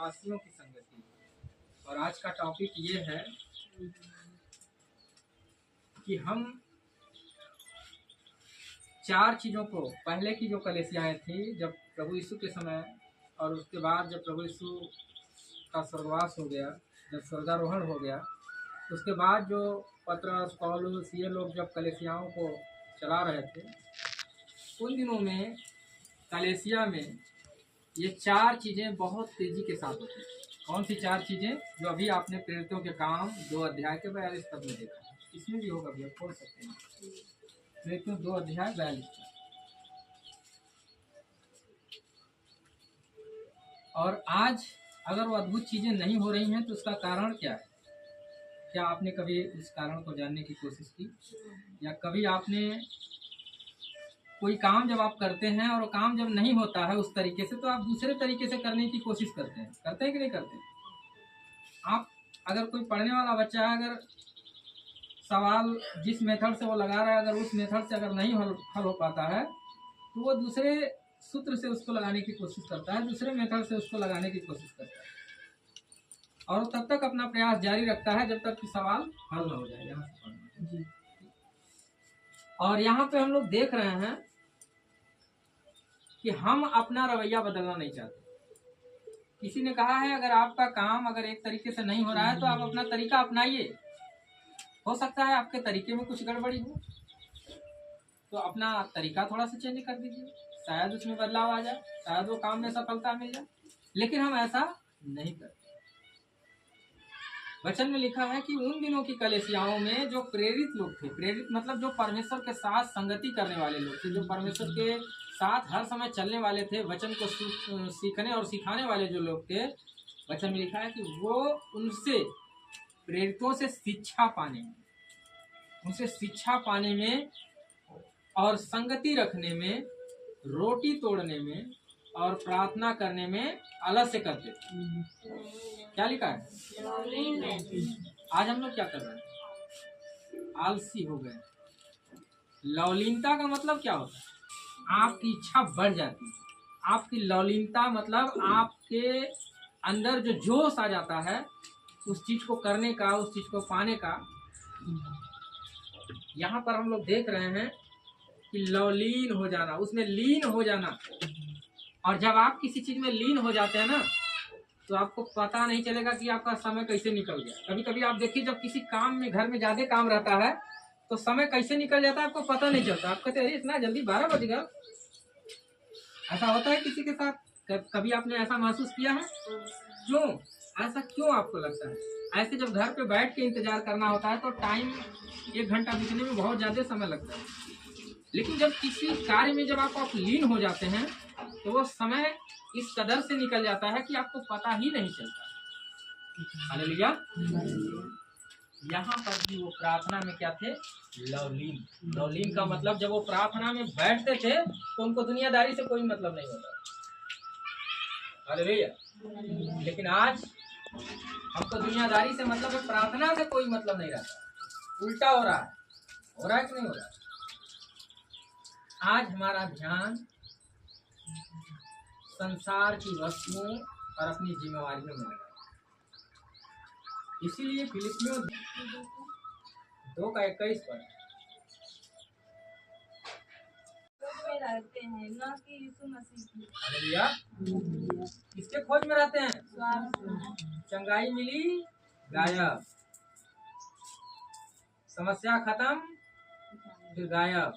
विश्वासियों की संगति। और आज का टॉपिक ये है कि हम चार चीज़ों को, पहले की जो कलीसियाएं थी जब प्रभु यीशु के समय, और उसके बाद जब प्रभु यीशु का स्वर्गवास हो गया, जब स्वर्गारोहण हो गया, उसके बाद जो पतरस, पौलुस, ये लोग जब कलीसियाओं को चला रहे थे, उन दिनों में कलीसिया में ये चार चीज़ें बहुत तेज़ी के साथ होती थी। कौन सी चार चीज़ें? जो अभी आपने प्रेरितों के काम 2 अध्याय के 42 पद में देखा, इसमें भी होगा, भी खोल सकते हैं, प्रेरितों 2 अध्याय 42 पद। और आज अगर वो अद्भुत चीज़ें नहीं हो रही हैं तो उसका कारण क्या है? क्या आपने कभी उस कारण को जानने की कोशिश की? या कभी आपने कोई काम जब आप करते हैं और वो काम जब नहीं होता है उस तरीके से, तो आप दूसरे तरीके से करने की कोशिश करते हैं कि नहीं करते? आप अगर कोई पढ़ने वाला बच्चा है, अगर सवाल जिस मेथड से वो लगा रहा है, अगर उस मेथड से अगर नहीं हल हो पाता है तो वो दूसरे सूत्र से उसको लगाने की कोशिश करता है, दूसरे मेथड से उसको लगाने की कोशिश करता है, और तब तक अपना प्रयास जारी रखता है जब तक कि सवाल हल न हो जाए। यहाँ से पढ़ना जी। और यहाँ पे हम लोग देख रहे हैं कि हम अपना रवैया बदलना नहीं चाहते। किसी ने कहा है, अगर आपका काम अगर एक तरीके से नहीं हो रहा है तो आप अपना तरीका अपनाइए। हो सकता है आपके तरीके में कुछ गड़बड़ी हो, तो अपना तरीका थोड़ा सा चेंज कर दीजिए, शायद उसमें बदलाव आ जाए, शायद वो काम में सफलता मिल जाए। लेकिन हम ऐसा नहीं करते। वचन में लिखा है कि उन दिनों की कलीसियाओं में जो प्रेरित लोग थे, प्रेरित मतलब जो परमेश्वर के साथ संगति करने वाले लोग थे, जो परमेश्वर के साथ हर समय चलने वाले थे, वचन को सीखने और सिखाने वाले जो लोग थे, वचन में लिखा है कि वो उनसे, प्रेरितों से शिक्षा पाने में और संगति रखने में, रोटी तोड़ने में और प्रार्थना करने में आलस्य करते थे। क्या लिखा है? आज हम लोग क्या कर रहे हैं? आलसी हो गए। लौलीनता का मतलब क्या होता है? आपकी इच्छा बढ़ जाती है। आपकी लौलीनता मतलब आपके अंदर जो जोश आ जाता है उस चीज को करने का, उस चीज को पाने का। यहाँ पर हम लोग देख रहे हैं कि लौलीन हो जाना, उसमें लीन हो जाना। और जब आप किसी चीज में लीन हो जाते हैं ना, तो आपको पता नहीं चलेगा कि आपका समय कैसे निकल गया। कभी कभी आप देखिए, जब किसी काम में, घर में ज्यादा काम रहता है तो समय कैसे निकल जाता है आपको पता नहीं चलता। आप कहते हैं इतना जल्दी 12 बज गया। ऐसा होता है किसी के साथ? कभी आपने ऐसा महसूस किया है? क्यों ऐसा क्यों आपको लगता है? ऐसे जब घर पे बैठ के इंतजार करना होता है तो टाइम 1 घंटा बीतने में बहुत ज्यादा समय लगता है। लेकिन जब किसी कार्य में जब आप लीन हो जाते हैं तो वो समय इस कदर से निकल जाता है कि आपको पता ही नहीं चलता। हालेलुया। यहाँ पर भी वो प्रार्थना में क्या थे? लवलीन। लवलीन का मतलब जब वो प्रार्थना में बैठते थे तो उनको दुनियादारी से कोई मतलब नहीं होता। हालेलुया। लेकिन आज हमको दुनियादारी से मतलब है, प्रार्थना से कोई मतलब नहीं रहता। उल्टा हो रहा है कि नहीं हो रहा? आज हमारा ध्यान संसार की वस्तुओं और अपनी जिम्मेवारियों में लगा। इसीलिए फिलिपियों 2:21 पर रहते हैं, न कि यीशु मसीह की। हालेलुया। किसके खोज में रहते हैं? चंगाई मिली, गायब। समस्या खत्म, फिर गायब।